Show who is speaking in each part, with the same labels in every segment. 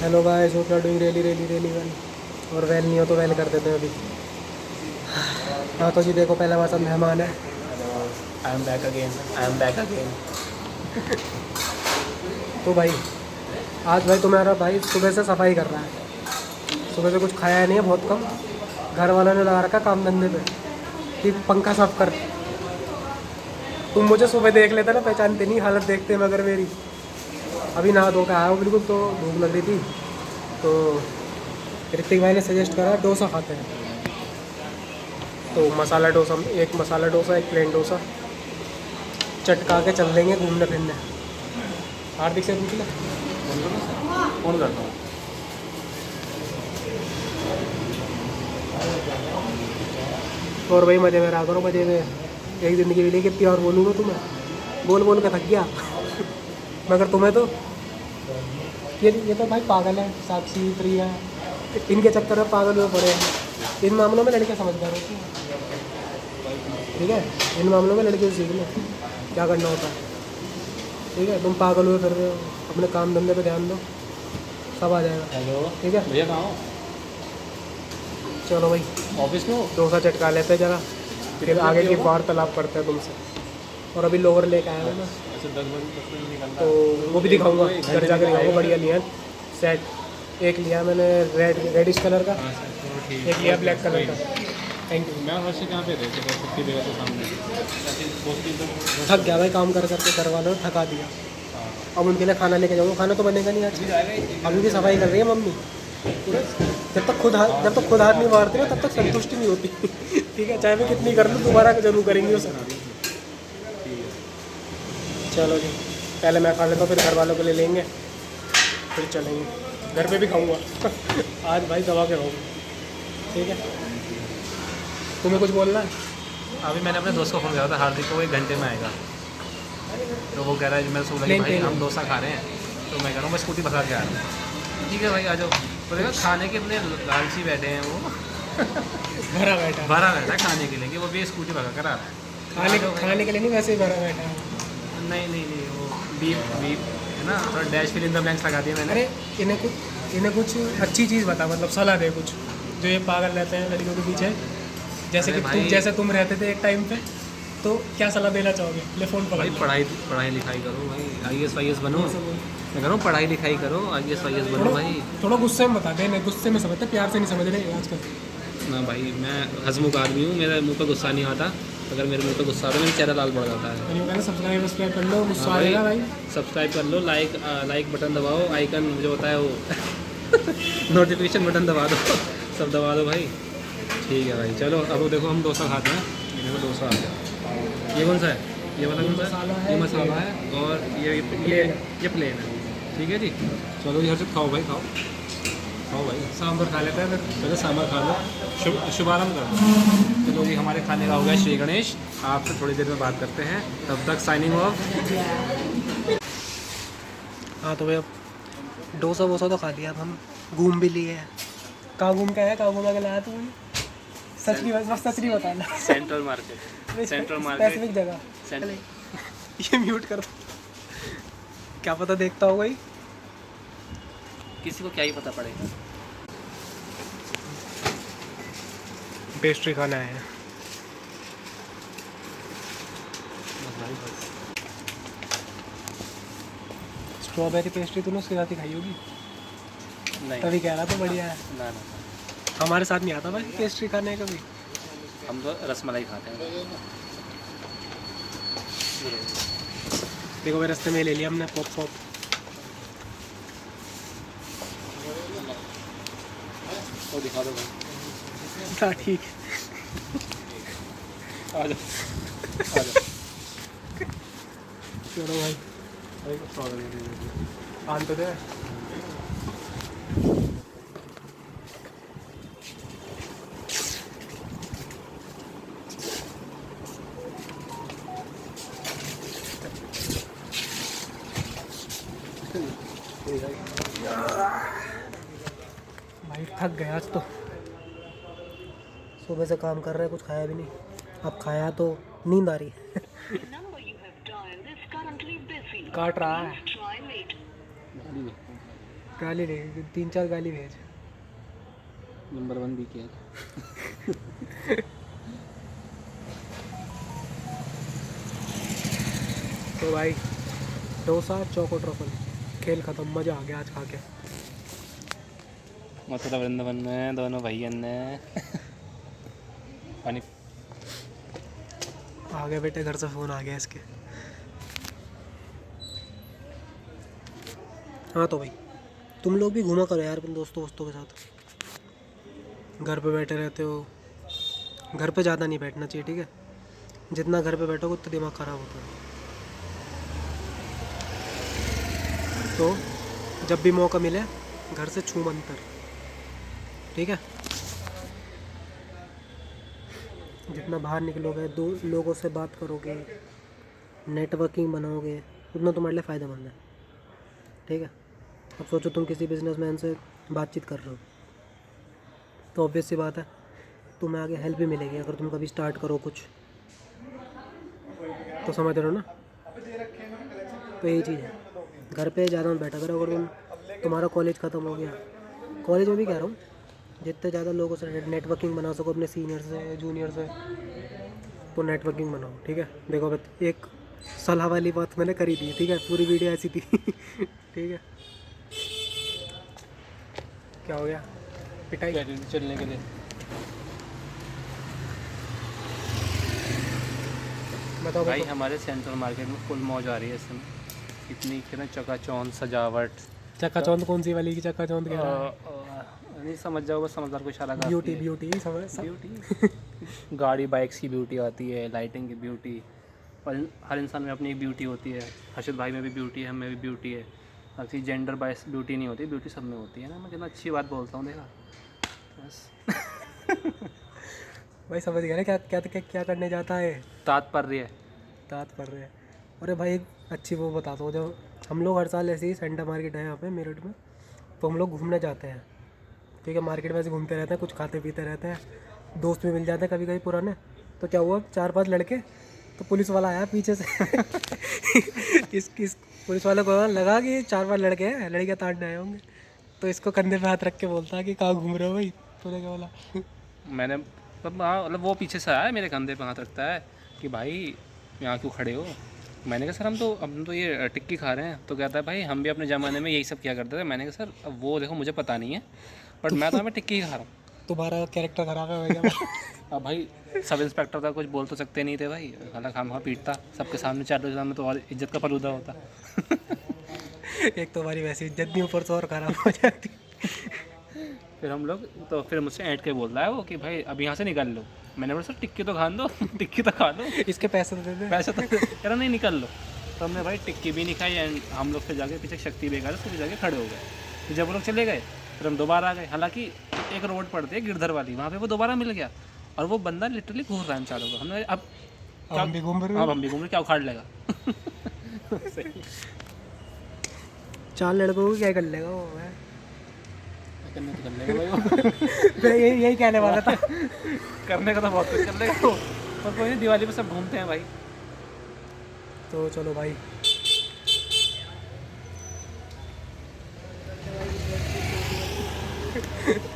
Speaker 1: Hello guys, hope you are doing really really really well. और well नहीं हो तो वेल कर देते हैं अभी। हाँ तो जी देखो, पहला हमारे साथ मेहमान है।
Speaker 2: I am back again, I am back again.
Speaker 1: तो भाई आज भाई तुम्हारा भाई सुबह से सफाई कर रहा है। सुबह से कुछ खाया नहीं है, बहुत कम। घर वालों ने लगा रखा काम धंधे पे कि पंखा साफ कर। तुम मुझे सुबह देख लेते ना, पहचानते नहीं, हालत देखते मगर मेरी। अभी नहा धो के आया हूँ बिल्कुल, तो भूख लग रही थी तो ऋतिक भाई ने सजेस्ट करा डोसा खाते हैं। तो मसाला डोसा, एक मसाला डोसा, एक प्लेन डोसा चटका के चल देंगे घूमने फिरने। हार्दिक से पूछ ले।
Speaker 2: फोन करता हूँ।
Speaker 1: और भाई मज़े में रहा करो, मज़े में। एक ज़िंदगी मिली, कितनी और बोलूँगा तुम्हें, बोल बोल के थक गया। मगर तुम्हें तो ये तो भाई पागल है, साक्षी प्रिया, इनके चक्कर में पागल हुए पड़े हैं। इन मामलों में लड़के समझदार होती हैं, ठीक है। इन मामलों में लड़के सीख लो क्या करना होता है, ठीक है। तुम पागल हुए फिर रहे हो, अपने काम धंधे पे ध्यान दो, सब आ जाएगा।
Speaker 2: हेलो,
Speaker 1: ठीक है,
Speaker 2: भैया कहाँ हो?
Speaker 1: चलो भाई
Speaker 2: ऑफिस में हो?
Speaker 1: डोसा चटका लेते हैं जरा, फिर आगे की वार्तालाप करते हैं तुमसे। और अभी लोअर लेके आया हूँ मैं,
Speaker 2: अच्छा 10 बजे निकलना
Speaker 1: तो वो भी दिखाऊंगा, घर जाकर दिखाऊंगा। बढ़िया लिया है सेट। एक लिया मैंने रेडिश कलर का, एक लिया ब्लैक कलर का। Thank you.
Speaker 2: मैं हर्ष कहाँ पे थे? सबकी जगह तो सामने
Speaker 1: थक गया भाई काम कर करके, घर वालों ने थका दिया। अब उनके लिए खाना लेके जाऊँगा, खाना तो बनेगा नहीं आज। अभी भी सफाई कर रही है मम्मी। जब तक खुद हाथ नहीं मारती ना, तब तक संतुष्टि नहीं होती। ठीक है, चाहे मैं कितनी कर लूँ, दोबारा जरूर करेंगे उसे। चलो जी, पहले मैं खा लेता हूँ, फिर घर वालों के लिए लेंगे, फिर चलेंगे। घर पे भी खाऊंगा। आज भाई दबा के खाऊंगा, ठीक है। तुम्हें कुछ बोलना है?
Speaker 2: अभी मैंने अपने दोस्त को फ़ोन किया था, हार्दिक को, वो 1 घंटे में आएगा। तो वो कह रहा है, मैं सोचा कि भाई हम डोसा खा रहे हैं, तो मैं कह रहा हूँ मैं स्कूटी भगा के आ रहा हूँ। ठीक है भाई, आ जाओ। तो देखो खाने के अपने लालची बैठे हैं वो।
Speaker 1: भरा बैठा,
Speaker 2: भरा रहता है खाने के लिए कि वो भी स्कूटी भगा कर आ रहा है।
Speaker 1: खाने के लिए नहीं, वैसे ही भरा बैठा है।
Speaker 2: नहीं नहीं नहीं, वो बीप बीप है ना, थोड़ा dash fill in the blanks लगा दिया मैंने।
Speaker 1: अरे इन्हें कुछ अच्छी चीज़ बता, मतलब सलाह दे कुछ, जो ये पागल रहते हैं लड़कियों के पीछे। जैसे
Speaker 2: अरे
Speaker 1: कि
Speaker 2: भाई,
Speaker 1: जैसे तुम रहते थे एक टाइम पे, तो क्या सलाह देना चाहोगे? ले फ़ोन पकड़
Speaker 2: भाई
Speaker 1: लो।
Speaker 2: पढ़ाई लिखाई करो भाई, IAS वाईएस बनो। मैं कह रहा हूँ पढ़ाई लिखाई करो, IAS वाईएस बनो
Speaker 1: थोड़ा
Speaker 2: भाई।
Speaker 1: थोड़ा गुस्से में बता दे, नहीं गुस्से में समझते, प्यार से नहीं समझ रहे आजकल।
Speaker 2: ना भाई, मैं हंसमुख आदमी हूँ, मेरे मुंह पे गुस्सा नहीं आता। अगर मेरे मुंह पे गुस्सा आता है, मेरा चेहरा लाल पड़ जाता है।
Speaker 1: कहना सब्सक्राइब कर लो, गुस्सा
Speaker 2: हाँ
Speaker 1: आ
Speaker 2: भाई,
Speaker 1: जाएगा भाई।
Speaker 2: सब्सक्राइब कर लो, लाइक बटन दबाओ, आइकन जो होता है वो नोटिफिकेशन बटन दबा दो। सब दबा दो भाई। ठीक है भाई, चलो अब देखो हम डोसा खाते हैं। ये देखो डोसा आ गया। ये कौन सा है? ये वाला कौन सा है? ये मसाला है, और ये प्लेन है। ठीक है जी, चलो जी हर्षित खाओ भाई, खाओ खाओ भाई।
Speaker 1: सांभर खा लेते हैं फिर।
Speaker 2: पहले सांभर खा लो, शुभारंभ कर दो। चलो जी, हमारे खाने का हो गया श्री गणेश। आपसे थोड़ी देर में बात करते हैं, तब तक साइनिंग ऑफ।
Speaker 1: हाँ तो भाई अब डोसा वोसा तो खा लिया, अब हम घूम भी लिए हैं। कहाँ घूम के आया, कहाँ घूमा के लाया तुमने? सच नहीं बताना।
Speaker 2: सेंट्रल मार्केट,
Speaker 1: स्पेसिफिक जगह।
Speaker 2: सेंट्रल।
Speaker 1: ये म्यूट कर दो, क्या पता देखता हो भाई।
Speaker 2: किसी को क्या ही पता पड़ेगा।
Speaker 1: पेस्ट्री खाना है। स्ट्रॉबेरी पेस्ट्री तूने उसके साथ ही खाई होगी,
Speaker 2: नहीं,
Speaker 1: तभी कह रहा था बढ़िया है।
Speaker 2: ना ना ना,
Speaker 1: हमारे साथ नहीं आता भाई पेस्ट्री खाने कभी।
Speaker 2: हम तो रसमलाई खाते हैं।
Speaker 1: देखो भाई, रास्ते में ले लिया हमने पॉप पॉप।
Speaker 2: वो दिखा दो भाई।
Speaker 1: हाँ ठीक है,
Speaker 2: आ जाओ, आ जाओ।
Speaker 1: चलो भाई, आन तो दे। भाई थक गया आज तो, सुबह से काम कर रहे हैं, कुछ खाया भी नहीं। अब खाया तो नींद आ रही है। काट रहा है, गाली नहीं, 3-4 गाली भेज।
Speaker 2: नंबर 1 भी किया।
Speaker 1: तो भाई डोसा चौको ट्रफल, खेल ख़त्म, मज़ा आ गया आज खा के।
Speaker 2: मथुरा वृंदावन में दोनों भैया ने पानी।
Speaker 1: आ गया बेटे, घर से फ़ोन आ गया इसके। हाँ तो भाई तुम लोग भी घूमा करो यार अपने दोस्तों के साथ। घर पे बैठे रहते हो, घर पे ज़्यादा नहीं बैठना चाहिए, ठीक है? जितना घर पे बैठोगे उतना दिमाग ख़राब होता है। तो जब भी मौका मिले घर से छू मंतर, ठीक है? जितना बाहर निकलोगे, दो लोगों से बात करोगे, नेटवर्किंग बनाओगे, उतना तुम्हारे लिए फ़ायदेमंद है, ठीक है? अब सोचो तुम किसी बिजनेसमैन से बातचीत कर रहे हो, तो ऑब्वियस सी बात है तुम्हें आगे हेल्प भी मिलेगी अगर तुम कभी स्टार्ट करो कुछ, तो समझ रहे हो ना? तो यही चीज़ है, घर पे ज़्यादा मत बैठा करो। अगर तुम्हारा कॉलेज ख़त्म हो गया, कॉलेज में भी कह रहा हूँ, जितने ज़्यादा लोगों से नेटवर्किंग बना सको अपने सीनियर से, जूनियर से, तो नेटवर्किंग बनाओ, ठीक है? देखो अब एक सलाह वाली बात मैंने करी दी, ठीक है? पूरी वीडियो ऐसी थी ठीक है? क्या हो गया? पिटाई
Speaker 2: चलने के लिए
Speaker 1: बताओ
Speaker 2: भाई।
Speaker 1: बताओ।
Speaker 2: हमारे सेंट्रल मार्केट में फुल मौज आ रही है इस समय। इतनी कितना चकाचौंध सजावट।
Speaker 1: चक्काचौंध कौन सी वाली की चक्काचौंध कह रहा है?
Speaker 2: नहीं समझ जाओ, बस समझदार को इशारा करती
Speaker 1: ब्यूटी
Speaker 2: है।
Speaker 1: ब्यूटी समझ
Speaker 2: ब्यूटी गाड़ी बाइक्स की ब्यूटी आती है, लाइटिंग की ब्यूटी, और हर इंसान में अपनी एक ब्यूटी होती है। हर्षित भाई में भी ब्यूटी है, हमें भी ब्यूटी है। अब सी जेंडर बाइस ब्यूटी नहीं होती, ब्यूटी सब में होती है ना। मैं कितना अच्छी बात बोलता हूँ, देखा बस
Speaker 1: भाई समझ गया ना क्या क्या क्या, क्या करने जाता है?
Speaker 2: तात्पर्य।
Speaker 1: तात्पर्य। अरे भाई एक अच्छी वो बताता हूँ, जब हम लोग हर साल ऐसे ही सेंटर मार्केट है यहाँ पे मेरठ में, तो हम लोग घूमने जाते हैं, ठीक है? मार्केट में ऐसे घूमते रहते हैं, कुछ खाते पीते रहते हैं, दोस्त भी मिल जाते हैं कभी कभी पुराने। तो क्या हुआ, 4-5 लड़के, तो पुलिस वाला आया पीछे से इस पुलिस वाले को लगा कि 4-5 लड़के हैं, लड़कियाँ ताड़ने आए होंगे, तो इसको कंधे पे हाथ रख के बोलता है कि कहाँ घूम रहे हो भाई? तूने क्या बोला?
Speaker 2: मैंने हाँ, मतलब वो पीछे से आया, मेरे कंधे पे हाथ रखता है कि भाई यहाँ क्यों खड़े हो? मैंने कहा सर हम तो ये टिक्की खा रहे हैं। तो कहता है भाई हम भी अपने ज़माने में यही सब किया करते थे। मैंने कहा सर अब वो देखो मुझे पता नहीं है, बट मैं तो हमें टिक्की खा रहा हूँ।
Speaker 1: तुम्हारा कैरेक्टर खराब है भैया
Speaker 2: अब भाई सब इंस्पेक्टर था, कुछ बोल तो सकते नहीं थे भाई, हालांकि हम वहाँ पीटता सबके सामने, चारों के सामने, तो और इज्जत का फलूदा होता
Speaker 1: एक तो हमारी वैसी इज्जत नहीं, ऊपर से और खराब हो जाती।
Speaker 2: फिर हम लोग तो फिर मुझसे ऐंठ के बोल रहा है वो कि भाई अब यहाँ से निकल लो। मैंने बोला सर टिक्की तो खान दो टिक्की तो खा लो,
Speaker 1: इसके पैसे तो दे दे।
Speaker 2: पैसा तो कह रहा नहीं निकल लो। तो हमने भाई टिक्की भी नहीं खाई, एंड हम लोग फिर जाके पीछे शक्ति बेकार उसके जाके खड़े हो गए। तो जब वो लोग चले गए फिर हम दोबारा आ गए। हालांकि एक रोड पड़ती है गिरधर वाली, वहाँ पे वो दोबारा मिल गया, और वो बंदा लिटरली घूर रहा है चारों को। हमने अब
Speaker 1: हम भी घूम रहे
Speaker 2: हाँ हम भी घूम रहे, क्या उखाड़ लेगा
Speaker 1: 4 लड़कों को क्या कर लेगा वो?
Speaker 2: करने तो कर लेगा भाई वो
Speaker 1: मैं यही कहने वाला था
Speaker 2: करने का तो बहुत कुछ कर लेगा वो, पर कोई नहीं, दिवाली पे सब घूमते हैं भाई।
Speaker 1: तो चलो भाई,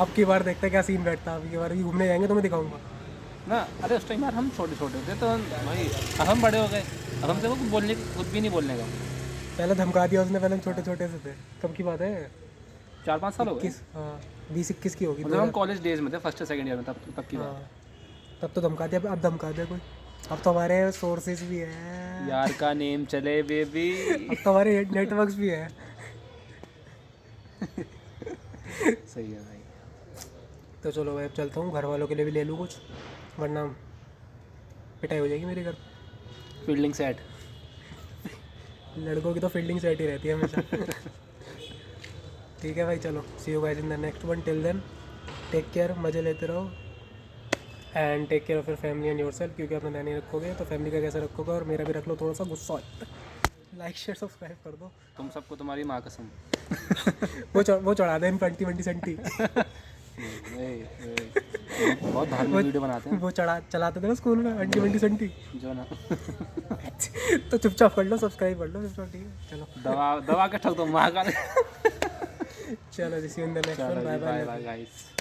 Speaker 1: अब की बार देखते हैं क्या सीन बैठता है। अब की बार भी घूमने जाएंगे तो मैं दिखाऊंगा
Speaker 2: ना। अरे उस टाइम यार हम छोटे छोटे थे, तो भाई अब हम बड़े हो गए, अब हमसे वो बोलने खुद भी नहीं बोलने का।
Speaker 1: पहले धमका दिया उसने, पहले हम छोटे छोटे से थे। कब की बात है?
Speaker 2: 4-5 साल हो गए।
Speaker 1: 21, हाँ 20-21 की होगी।
Speaker 2: मतलब हम कॉलेज डेज में थे, फर्स्ट सेकंड ईयर में, तब की बात।
Speaker 1: हाँ तब तो धमका दिया, अब धमका दिया कोई? अब तो हमारे सोर्सेज भी हैं
Speaker 2: यार का नेम चले बेबी
Speaker 1: अब तो हमारे नेटवर्क्स भी हैं
Speaker 2: सही है भाई।
Speaker 1: तो चलो भाई अब चलता हूँ, घर वालों के लिए भी ले लूँ कुछ, वरना पिटाई हो जाएगी मेरे घर।
Speaker 2: फील्डिंग सेट
Speaker 1: लड़कों की तो फील्डिंग सेट ही रहती है हमेशा ठीक है भाई, चलो see you guys in the next one. Till then take care, मज़े लेते रहो, and take care of your family and yourself, क्योंकि अपना ध्यान नहीं रखोगे तो फैमिली का कैसे रखोगे? और मेरा भी रख लो थोड़ा सा गुस्सा। लाइक शेयर सब्सक्राइब कर दो।
Speaker 2: तुम सबको तुम्हारी माँ कसम
Speaker 1: वो चढ़ा दे इन 20 सेंटी
Speaker 2: बहुत धार्मिक वीडियो बनाते हैं
Speaker 1: वो चलाते थे ना स्कूल में 20 सेंटी
Speaker 2: जो ना
Speaker 1: तो चुपचाप कर लो, सब्सक्राइब कर लो, चुपचाप, ठीक है? चलो
Speaker 2: दवा के ठग दो माँ का
Speaker 1: चलो जी see in the next one,
Speaker 2: चलो
Speaker 1: bye
Speaker 2: bye
Speaker 1: bye.
Speaker 2: Bye guys.